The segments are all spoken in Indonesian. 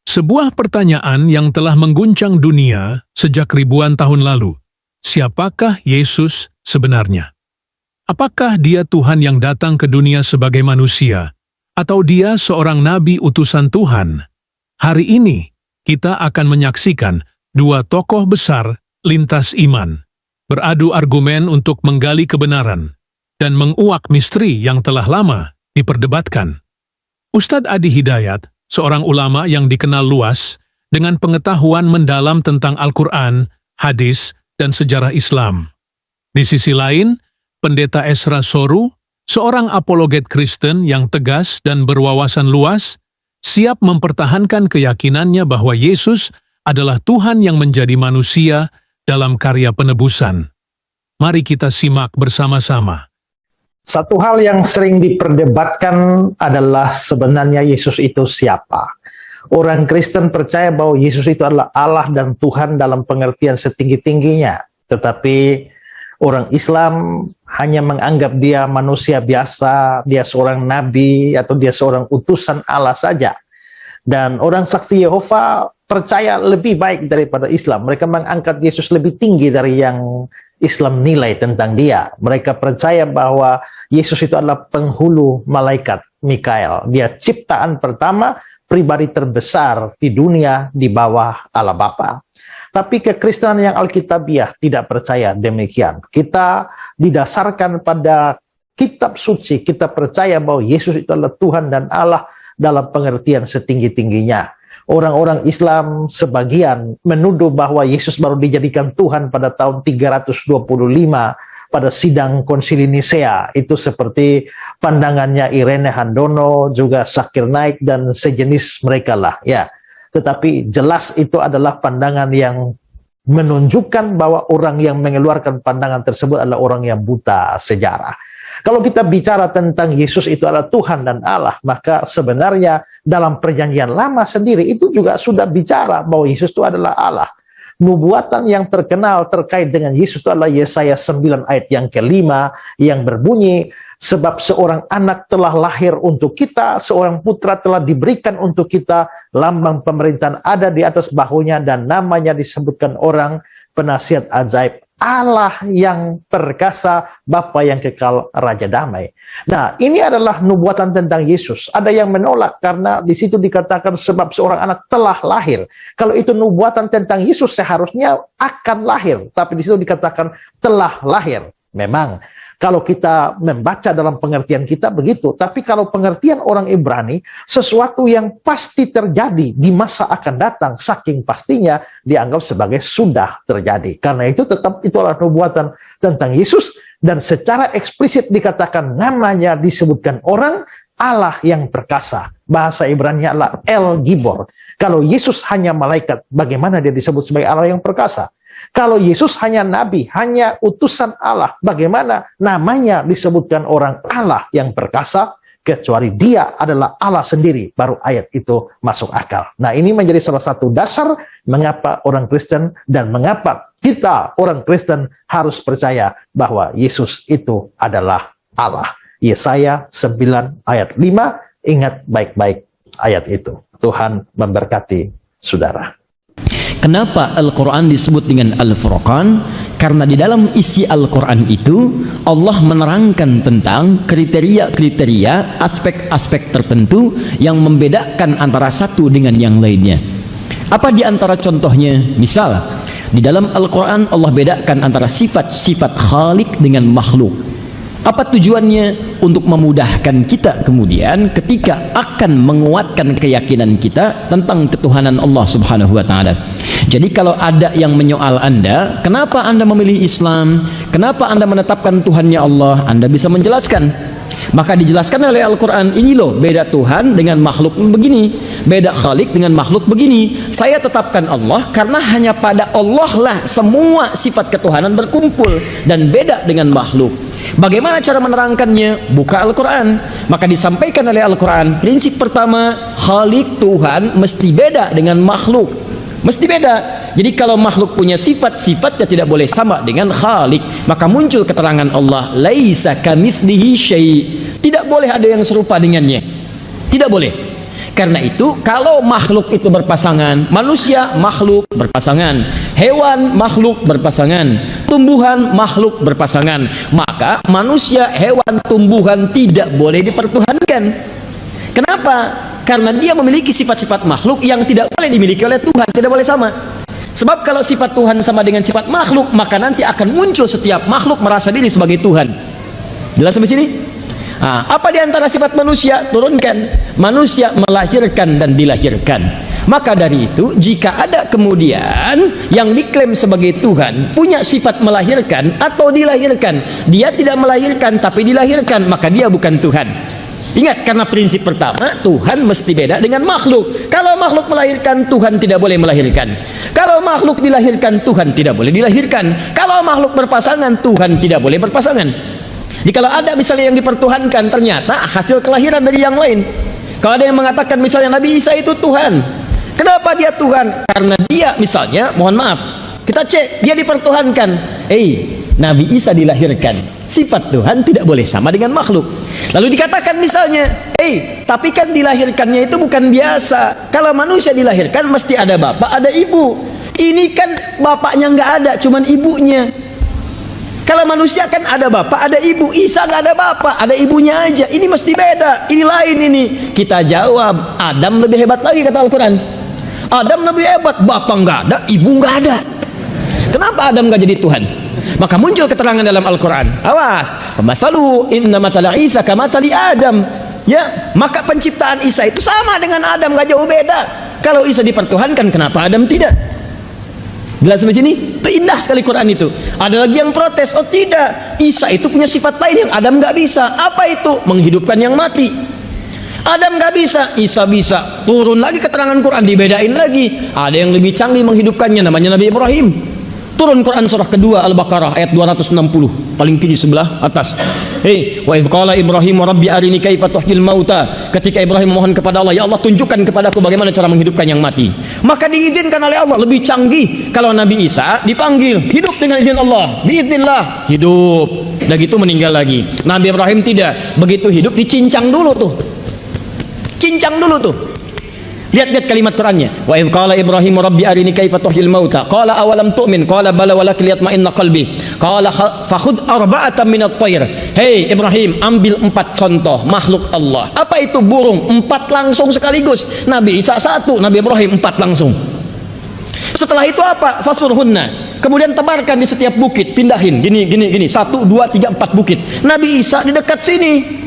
Sebuah pertanyaan yang telah mengguncang dunia sejak ribuan tahun lalu. Siapakah Yesus sebenarnya? Apakah Dia Tuhan yang datang ke dunia sebagai manusia, atau Dia seorang nabi utusan Tuhan? Hari ini, kita akan menyaksikan dua tokoh besar lintas iman, beradu argumen untuk menggali kebenaran, dan menguak misteri yang telah lama diperdebatkan. Ustadz Adi Hidayat, seorang ulama yang dikenal luas dengan pengetahuan mendalam tentang Al-Quran, hadis, dan sejarah Islam. Di sisi lain, Pendeta Esra Soru, seorang apologet Kristen yang tegas dan berwawasan luas, siap mempertahankan keyakinannya bahwa Yesus adalah Tuhan yang menjadi manusia dalam karya penebusan. Mari kita simak bersama-sama. Satu hal yang sering diperdebatkan adalah sebenarnya Yesus itu siapa. Orang Kristen percaya bahwa Yesus itu adalah Allah dan Tuhan dalam pengertian setinggi-tingginya. Tetapi orang Islam hanya menganggap dia manusia biasa, dia seorang nabi, atau dia seorang utusan Allah saja. Dan orang saksi Yehova percaya lebih baik daripada Islam. Mereka mengangkat Yesus lebih tinggi dari yang Islam nilai tentang dia. Mereka percaya bahwa Yesus itu adalah penghulu malaikat Mikael. Dia ciptaan pertama, pribadi terbesar di dunia di bawah Allah Bapa. Tapi kekristenan yang Alkitabiah tidak percaya demikian. Kita didasarkan pada kitab suci, kita percaya bahwa Yesus itu adalah Tuhan dan Allah dalam pengertian setinggi-tingginya. Orang-orang Islam sebagian menuduh bahwa Yesus baru dijadikan Tuhan pada tahun 325 pada sidang konsili Nisea. Itu seperti pandangannya Irene Handono, juga Zakir Naik dan sejenis mereka lah ya. Tetapi jelas itu adalah pandangan yang menunjukkan bahwa orang yang mengeluarkan pandangan tersebut adalah orang yang buta sejarah. Kalau kita bicara tentang Yesus itu adalah Tuhan dan Allah, maka sebenarnya dalam perjanjian lama sendiri itu juga sudah bicara bahwa Yesus itu adalah Allah. Nubuatan yang terkenal terkait dengan Yesus itu adalah Yesaya 9 ayat yang kelima yang berbunyi, sebab seorang anak telah lahir untuk kita, seorang putra telah diberikan untuk kita, lambang pemerintahan ada di atas bahunya dan namanya disebutkan orang penasihat ajaib, Allah yang perkasa, Bapa yang kekal, Raja damai. Nah, ini adalah nubuatan tentang Yesus. Ada yang menolak karena di situ dikatakan sebab seorang anak telah lahir. Kalau itu nubuatan tentang Yesus seharusnya akan lahir, tapi di situ dikatakan telah lahir. Memang kalau kita membaca dalam pengertian kita begitu, tapi kalau pengertian orang Ibrani, sesuatu yang pasti terjadi di masa akan datang, saking pastinya dianggap sebagai sudah terjadi. Karena itu tetap itu adalah nubuatan tentang Yesus, dan secara eksplisit dikatakan namanya disebutkan orang Allah yang perkasa. Bahasa Ibrani adalah El Gibor. Kalau Yesus hanya malaikat, bagaimana dia disebut sebagai Allah yang perkasa? Kalau Yesus hanya nabi, hanya utusan Allah, bagaimana namanya disebutkan orang Allah yang perkasa, kecuali dia adalah Allah sendiri, baru ayat itu masuk akal. Nah, ini menjadi salah satu dasar mengapa orang Kristen dan mengapa kita orang Kristen harus percaya bahwa Yesus itu adalah Allah. Yesaya 9 ayat 5, ingat baik-baik ayat itu. Tuhan memberkati saudara. Kenapa Al-Quran disebut dengan Al-Furqan? Karena di dalam isi Al-Quran itu Allah menerangkan tentang kriteria-kriteria, aspek-aspek tertentu yang membedakan antara satu dengan yang lainnya. Apa di antara contohnya? Misal, di dalam Al-Quran Allah bedakan antara sifat-sifat Khalik dengan makhluk. Apa tujuannya? Untuk memudahkan kita kemudian ketika akan menguatkan keyakinan kita tentang ketuhanan Allah Subhanahu wa taala. Jadi kalau ada yang menyoal Anda, kenapa Anda memilih Islam? Kenapa Anda menetapkan Tuhannya Allah? Anda bisa menjelaskan. Maka dijelaskan oleh Al-Quran, ini loh beda Tuhan dengan makhluk begini, beda Khalik dengan makhluk begini. Saya tetapkan Allah karena hanya pada Allah lah semua sifat ketuhanan berkumpul, dan beda dengan makhluk. Bagaimana cara menerangkannya? Buka Al-Quran. Maka disampaikan oleh Al-Quran, prinsip pertama, Khalik Tuhan mesti beda dengan makhluk, mesti beda. Jadi kalau makhluk punya sifat-sifatnya tidak boleh sama dengan Khalik. Maka muncul keterangan Allah, laisa kamitslihi syai', tidak boleh ada yang serupa dengannya, tidak boleh. Karena itu kalau makhluk itu berpasangan, manusia makhluk berpasangan, hewan makhluk berpasangan, tumbuhan makhluk berpasangan, maka manusia, hewan, tumbuhan tidak boleh dipertuhankan. Kenapa? Karena dia memiliki sifat-sifat makhluk yang tidak boleh dimiliki oleh Tuhan, tidak boleh sama. Sebab kalau sifat Tuhan sama dengan sifat makhluk, maka nanti akan muncul setiap makhluk merasa diri sebagai Tuhan. Jelas sampai sini? Apa di antara sifat manusia? Turunkan. Manusia melahirkan dan dilahirkan. Maka dari itu, jika ada kemudian yang diklaim sebagai Tuhan punya sifat melahirkan atau dilahirkan, dia tidak melahirkan tapi dilahirkan, maka dia bukan Tuhan. Ingat, karena prinsip pertama, Tuhan mesti beda dengan makhluk. Kalau makhluk melahirkan, Tuhan tidak boleh melahirkan. Kalau makhluk dilahirkan, Tuhan tidak boleh dilahirkan. Kalau makhluk berpasangan, Tuhan tidak boleh berpasangan. Jadi kalau ada misalnya yang dipertuhankan, ternyata hasil kelahiran dari yang lain. Kalau ada yang mengatakan misalnya Nabi Isa itu Tuhan, kenapa dia Tuhan? Karena dia misalnya, mohon maaf, kita cek, dia dipertuhankan. Nabi Isa dilahirkan. Sifat Tuhan tidak boleh sama dengan makhluk. Lalu dikatakan misalnya, tapi kan dilahirkannya itu bukan biasa. Kalau manusia dilahirkan mesti ada bapak, ada ibu. Ini kan bapaknya nggak ada, cuman ibunya. Kalau manusia kan ada bapak, ada ibu. Isa nggak ada bapak, ada ibunya aja. Ini mesti beda, ini lain ini. Kita jawab, Adam lebih hebat lagi kata Al-Quran. Adam lebih hebat, bapak nggak ada, ibu nggak ada. Kenapa Adam nggak jadi Tuhan? Maka muncul keterangan dalam Al-Quran. Awas, masalu inna masala Isa kamatsali Adam. Ya, maka penciptaan Isa itu sama dengan Adam, nggak jauh beda. Kalau Isa dipertuhankan, kenapa Adam tidak? Jelas sampai sini? Itu indah sekali Quran itu. Ada lagi yang protes, oh tidak, Isa itu punya sifat lain yang Adam nggak bisa. Apa itu? Menghidupkan yang mati. Adam nggak bisa, Isa bisa. Turun lagi keterangan Quran, dibedain lagi. Ada yang lebih canggih menghidupkannya, namanya Nabi Ibrahim. Turun Quran surah kedua Al-Baqarah ayat 260, paling tinggi sebelah atas. Wa idz qala Ibrahim rabbi arini kaifa tuhyil mauta. Ketika Ibrahim memohon kepada Allah, ya Allah tunjukkan kepadaku bagaimana cara menghidupkan yang mati. Maka diizinkan oleh Allah, lebih canggih. Kalau Nabi Isa dipanggil, hidup dengan izin Allah, biiznillah, hidup. Udah gitu meninggal lagi. Nabi Ibrahim tidak. Begitu hidup dicincang dulu tuh. Cincang dulu tuh. Lihat kalimat Qurannya. Wa idz qala Ibrahim rabbi arini kaifa tuhyil mauta. Qala awalam tu'min? Qala bala walakin liyatma'inna qalbi. Qala fakhudh arba'atan minat thair. Hei Ibrahim, ambil 4 contoh makhluk Allah. Apa itu? Burung. 4 langsung sekaligus. Nabi Isa 1, Nabi Ibrahim 4 langsung. Setelah itu apa? Fasurhunna. Kemudian tebarkan di setiap bukit, pindahin. Gini. 1, 2, 3, 4 bukit. Nabi Isa di dekat sini.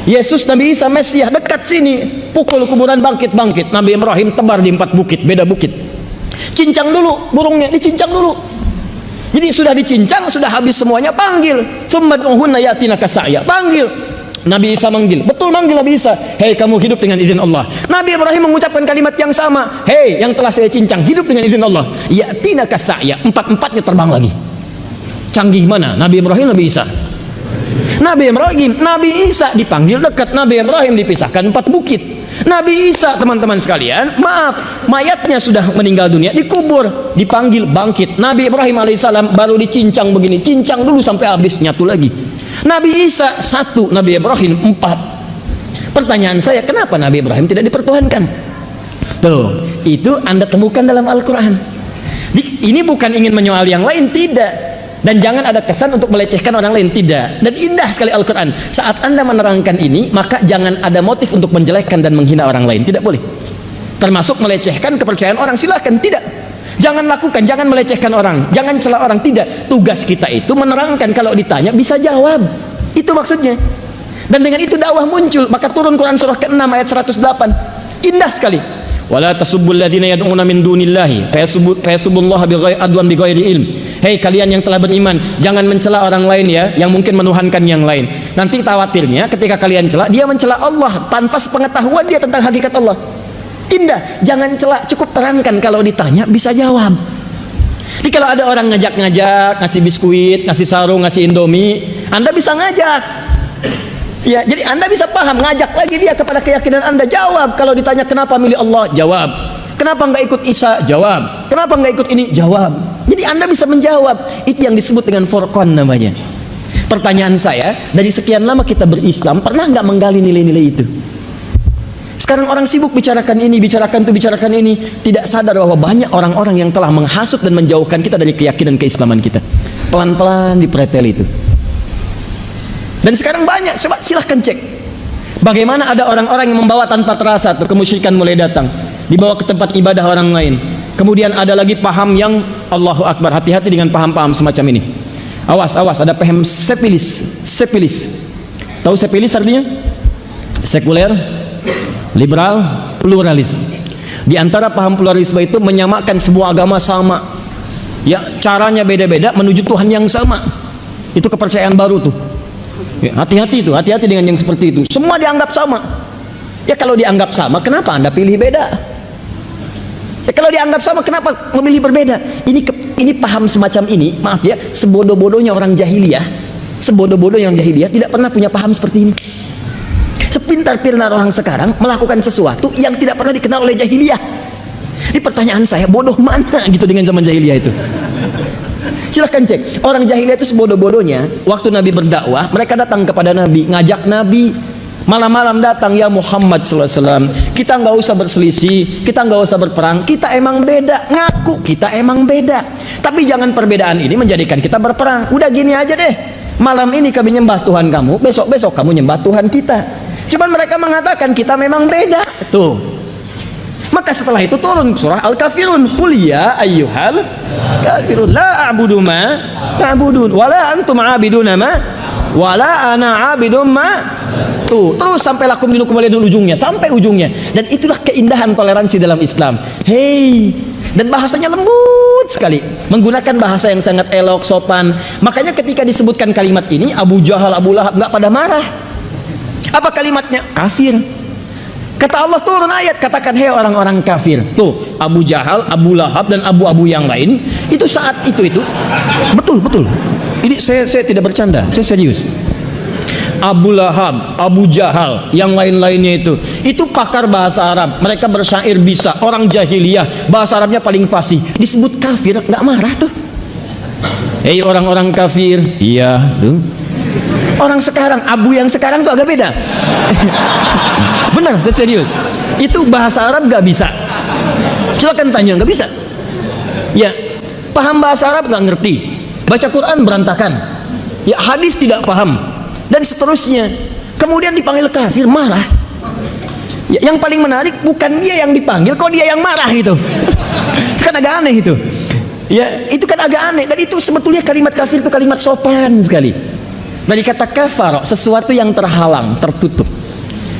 Yesus, Nabi Isa, Mesias dekat sini. Pukul kuburan, bangkit. Nabi Ibrahim tebar di 4 bukit, beda bukit. Cincang dulu burungnya, dicincang dulu. Jadi sudah dicincang, sudah habis semuanya, panggil. Tsummad'uhunna yatinaka sa'ya. Panggil. Nabi Isa manggil. Betul manggil Nabi Isa. Hei kamu hidup dengan izin Allah. Nabi Ibrahim mengucapkan kalimat yang sama. Hei yang telah saya cincang, hidup dengan izin Allah. Yatinaka sa'ya. 4-4-nya terbang lagi. Canggih mana? Nabi Ibrahim, Nabi Isa. Nabi Ibrahim, Nabi Isa dipanggil dekat, Nabi Ibrahim dipisahkan 4 bukit. Nabi Isa, teman-teman sekalian, maaf, mayatnya sudah meninggal dunia, dikubur, dipanggil bangkit. Nabi Ibrahim alaihissalam baru dicincang begini, cincang dulu sampai habis, nyatu lagi. Nabi Isa 1, Nabi Ibrahim 4. Pertanyaan saya, kenapa Nabi Ibrahim tidak dipertuhankan? Tuh, itu Anda temukan dalam Al-Quran. Ini bukan ingin menyoal yang lain, tidak. Dan jangan ada kesan untuk melecehkan orang lain, tidak. Dan indah sekali Al-Quran. Saat Anda menerangkan ini, maka jangan ada motif untuk menjelekkan dan menghina orang lain, tidak boleh. Termasuk melecehkan kepercayaan orang, silahkan, tidak. Jangan lakukan, jangan melecehkan orang, jangan celah orang, tidak. Tugas kita itu menerangkan, kalau ditanya bisa jawab. Itu maksudnya. Dan dengan itu dakwah muncul. Maka turun Quran surah ke-6 ayat 108. Indah sekali. Wala tasubbul ladzina yad'una min dunillahi fayasubbullaha adwan bighairi ilm. Hei kalian yang telah beriman, jangan mencela orang lain ya, yang mungkin menuhankan yang lain. Nanti khawatirnya ketika kalian cela, dia mencela Allah tanpa sepengetahuan dia tentang hakikat Allah. Indah, jangan cela, cukup terangkan, kalau ditanya bisa jawab. Jadi kalau ada orang ngajak-ngajak, ngasih biskuit, ngasih sarung, ngasih Indomie, Anda bisa ngajak. Ya, jadi Anda bisa paham, ngajak lagi dia kepada keyakinan Anda. Jawab. Kalau ditanya kenapa milih Allah, jawab. Kenapa nggak ikut Isa, jawab. Kenapa nggak ikut ini, jawab. Jadi Anda bisa menjawab. Itu yang disebut dengan Furqan namanya. Pertanyaan saya, dari sekian lama kita berislam, pernah nggak menggali nilai-nilai itu? Sekarang orang sibuk bicarakan ini, bicarakan itu, bicarakan ini, tidak sadar bahwa banyak orang-orang yang telah menghasut dan menjauhkan kita dari keyakinan keislaman kita. Pelan-pelan dipreteli itu. Dan sekarang banyak, coba silahkan cek. Bagaimana ada orang-orang yang membawa tanpa terasa, kemusyrikan mulai datang, dibawa ke tempat ibadah orang lain. Kemudian ada lagi paham yang Allahu Akbar. Hati-hati dengan paham-paham semacam ini. Awas, awas, ada paham sepilis. Sepilis. Tahu sepilis artinya? Sekuler, liberal, pluralis. Di antara paham pluralisme itu menyamakan sebuah agama sama. Ya, caranya beda-beda menuju Tuhan yang sama. Itu kepercayaan baru tuh. Ya, hati-hati itu, hati-hati dengan yang seperti itu. Semua dianggap sama. Ya kalau dianggap sama, kenapa Anda pilih beda? Ya kalau dianggap sama, kenapa memilih berbeda? Ini paham semacam ini, maaf ya, sebodoh-bodohnya orang jahiliyah, sebodoh-bodohnya orang jahiliyah tidak pernah punya paham seperti ini. Sepintar-pintar orang sekarang melakukan sesuatu yang tidak pernah dikenal oleh jahiliyah. Ini pertanyaan saya, bodoh mana gitu dengan zaman jahiliyah itu? Silahkan cek, orang jahiliyah itu sebodoh-bodohnya. Waktu Nabi berdakwah, mereka datang kepada Nabi, ngajak Nabi, malam-malam datang, ya Muhammad SAW, kita nggak usah berselisih, kita nggak usah berperang, kita emang beda, ngaku kita emang beda, tapi jangan perbedaan ini menjadikan kita berperang. Udah gini aja deh, malam ini kami nyembah Tuhan kamu, besok-besok kamu nyembah Tuhan kita. Cuman mereka mengatakan kita memang beda tuh. Maka setelah itu turun surah Al-Kafirun, qul ya ayyuhal kafirun la a'budu ma ta'budun wala antum 'abiduna ma wala ana 'abidum ma. Tuh, terus sampai lakum dinukum waliyadin, ujungnya, sampai ujungnya. Dan itulah keindahan toleransi dalam Islam. Hei, dan bahasanya lembut sekali, menggunakan bahasa yang sangat elok, sopan. Makanya ketika disebutkan kalimat ini, Abu Jahal, Abu Lahab nggak pada marah. Apa kalimatnya? Kafir. Kata Allah turun ayat, katakan hei orang-orang kafir. Tuh, Abu Jahal, Abu Lahab dan abu-abu yang lain itu saat itu betul. Ini saya tidak bercanda, saya serius. Abu Lahab, Abu Jahal, yang lain-lainnya itu pakar bahasa Arab. Mereka bersyair bisa, orang jahiliyah, bahasa Arabnya paling fasih. Disebut kafir, nggak marah tuh. Hei orang-orang kafir, iya tuh. Orang sekarang, Abu yang sekarang tuh agak beda. Benar, saya serius. Itu bahasa Arab nggak bisa. Silakan tanya, nggak bisa. Ya, paham bahasa Arab nggak ngerti. Baca Quran berantakan. Ya, hadis tidak paham. Dan seterusnya. Kemudian dipanggil kafir, marah. Ya, yang paling menarik bukan dia yang dipanggil, kok dia yang marah gitu. Itu kan agak aneh itu. Ya, itu kan agak aneh. Dan itu sebetulnya kalimat kafir itu kalimat sopan sekali. Dari kata kafar, sesuatu yang terhalang, tertutup,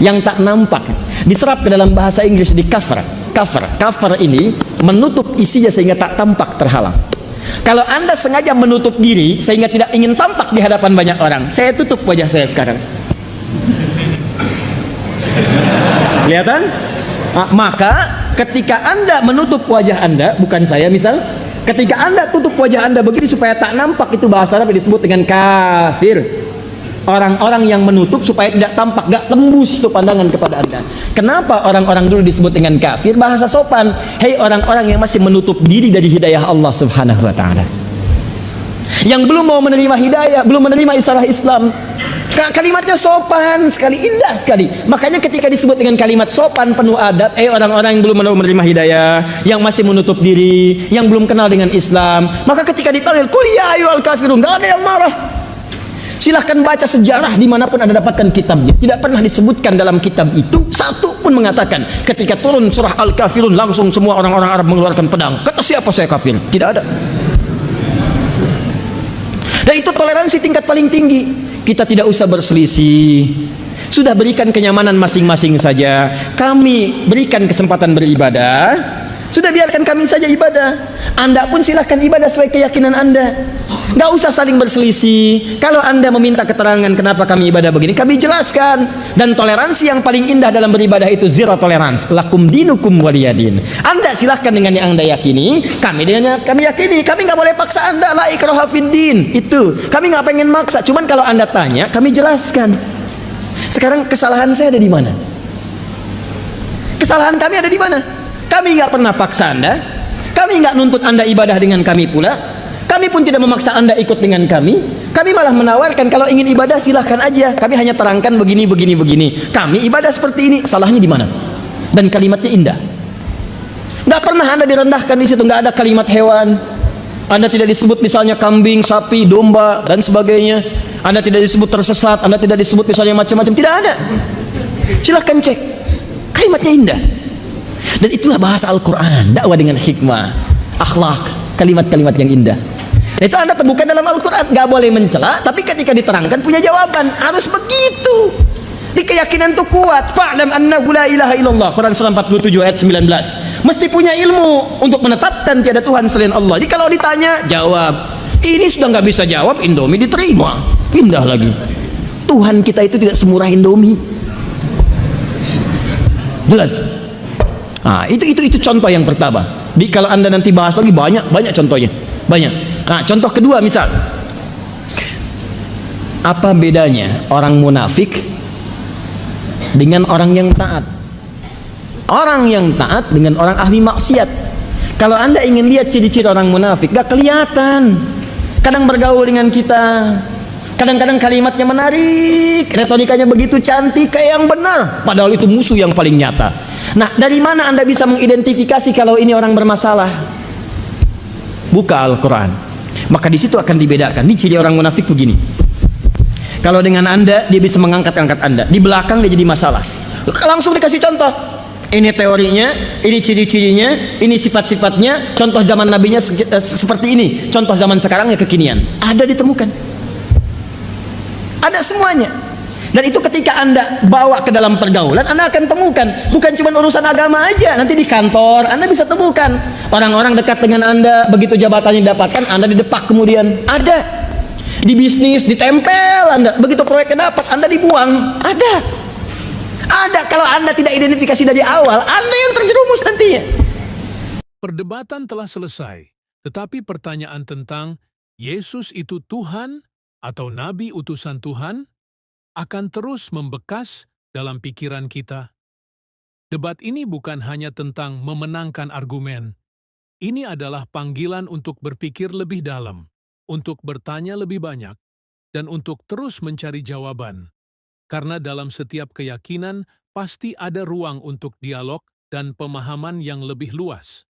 yang tak nampak, diserap ke dalam bahasa Inggris di cover. Cover ini menutup isinya sehingga tak tampak, terhalang. Kalau Anda sengaja menutup diri sehingga tidak ingin tampak di hadapan banyak orang, saya tutup wajah saya sekarang. Kelihatan? Maka ketika Anda menutup wajah Anda, bukan saya misal, ketika Anda tutup wajah Anda begini supaya tak nampak, itu bahasa Arab disebut dengan kafir. Orang-orang yang menutup supaya tidak tampak, gak tembus tuh pandangan kepada Anda. Kenapa orang-orang dulu disebut dengan kafir? Bahasa sopan. Hei orang-orang yang masih menutup diri dari hidayah Allah Subhanahu wa ta'ala, yang belum mau menerima hidayah, belum menerima isyarah Islam. Kalimatnya sopan sekali, indah sekali. Makanya ketika disebut dengan kalimat sopan penuh adab, orang-orang yang belum mau menerima hidayah, yang masih menutup diri, yang belum kenal dengan Islam, maka ketika dipanggil qul ya ayyuhal kafirun, nggak ada yang marah. Silahkan baca sejarah dimanapun Anda dapatkan kitabnya, tidak pernah disebutkan dalam kitab itu satu pun mengatakan ketika turun surah Al-Kafirun langsung semua orang-orang Arab mengeluarkan pedang. Kata siapa saya kafir? Tidak ada. Dan itu toleransi tingkat paling tinggi. Kita tidak usah berselisih. Sudah berikan kenyamanan masing-masing saja. Kami berikan kesempatan beribadah. Sudah biarkan kami saja ibadah. Anda pun silahkan ibadah sesuai keyakinan Anda. Nggak usah saling berselisih. Kalau Anda meminta keterangan kenapa kami ibadah begini, kami jelaskan. Dan toleransi yang paling indah dalam beribadah itu zero tolerance. Lakum dinukum waliyadin. Anda silahkan dengan yang Anda yakini, kami dengan yang kami yakini. Kami nggak boleh paksa Anda. La ikraha fiddin. Itu. Kami nggak pengen maksa. Cuman kalau Anda tanya, kami jelaskan. Sekarang kesalahan saya ada di mana? Kesalahan kami ada di mana? Kami nggak pernah paksa Anda. Kami nggak nuntut Anda ibadah dengan kami pula. Kami pun tidak memaksa Anda ikut dengan kami. Kami malah menawarkan kalau ingin ibadah silahkan aja. Kami hanya terangkan begini, begini, begini. Kami ibadah seperti ini. Salahnya di mana? Dan kalimatnya indah. Nggak pernah Anda direndahkan di situ. Nggak ada kalimat hewan. Anda tidak disebut misalnya kambing, sapi, domba dan sebagainya. Anda tidak disebut tersesat. Anda tidak disebut misalnya macam-macam. Tidak ada. Silahkan cek. Kalimatnya indah. Dan itulah bahasa Al-Quran. Dakwah dengan hikmah, akhlak, kalimat-kalimat yang indah. Itu Anda temukan dalam Al-Quran. Gak boleh mencela, tapi ketika diterangkan punya jawaban. Harus begitu. Di keyakinan itu kuat. Fa'lam annahu la ilaha illallah. Quran surah 47 ayat 19. Mesti punya ilmu untuk menetapkan tiada Tuhan selain Allah. Jadi kalau ditanya, jawab. Ini sudah nggak bisa jawab, Indomie diterima. Pindah lagi. Tuhan kita itu tidak semurah Indomie. Jelas. Nah, itu contoh yang pertama. Kalau Anda nanti bahas lagi banyak contohnya. Banyak. Nah, contoh kedua misal, apa bedanya orang munafik dengan orang yang taat? Orang yang taat dengan orang ahli maksiat. Kalau Anda ingin lihat ciri-ciri orang munafik, gak kelihatan. Kadang bergaul dengan kita, kadang-kadang kalimatnya menarik, retorikanya begitu cantik kayak yang benar, padahal itu musuh yang paling nyata. Nah, dari mana Anda bisa mengidentifikasi kalau ini orang bermasalah? Buka Al-Quran. Maka di situ akan dibedakan. Ini ciri orang munafik begini. Kalau dengan Anda, dia bisa mengangkat-angkat Anda. Di belakang dia jadi masalah. Langsung dikasih contoh. Ini teorinya, ini ciri-cirinya, ini sifat-sifatnya. Contoh zaman nabinya seperti ini. Contoh zaman sekarangnya kekinian. Ada ditemukan. Ada semuanya. Dan itu ketika Anda bawa ke dalam pergaulan, Anda akan temukan. Bukan cuma urusan agama aja. Nanti di kantor, Anda bisa temukan. Orang-orang dekat dengan Anda, begitu jabatannya didapatkan, Anda didepak kemudian. Ada. Di bisnis, ditempel Anda. Begitu proyeknya dapat, Anda dibuang. Ada. Ada. Kalau Anda tidak identifikasi dari awal, Anda yang terjerumus nantinya. Perdebatan telah selesai, tetapi pertanyaan tentang Yesus itu Tuhan atau Nabi utusan Tuhan akan terus membekas dalam pikiran kita. Debat ini bukan hanya tentang memenangkan argumen. Ini adalah panggilan untuk berpikir lebih dalam, untuk bertanya lebih banyak, dan untuk terus mencari jawaban. Karena dalam setiap keyakinan pasti ada ruang untuk dialog dan pemahaman yang lebih luas.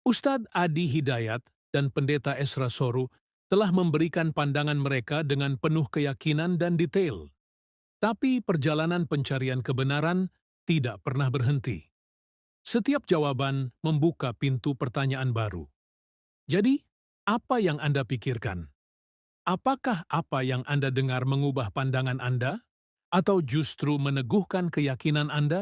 Ustadz Adi Hidayat dan Pendeta Esra Soru telah memberikan pandangan mereka dengan penuh keyakinan dan detail. Tapi perjalanan pencarian kebenaran tidak pernah berhenti. Setiap jawaban membuka pintu pertanyaan baru. Jadi, apa yang Anda pikirkan? Apakah apa yang Anda dengar mengubah pandangan Anda? Atau justru meneguhkan keyakinan Anda?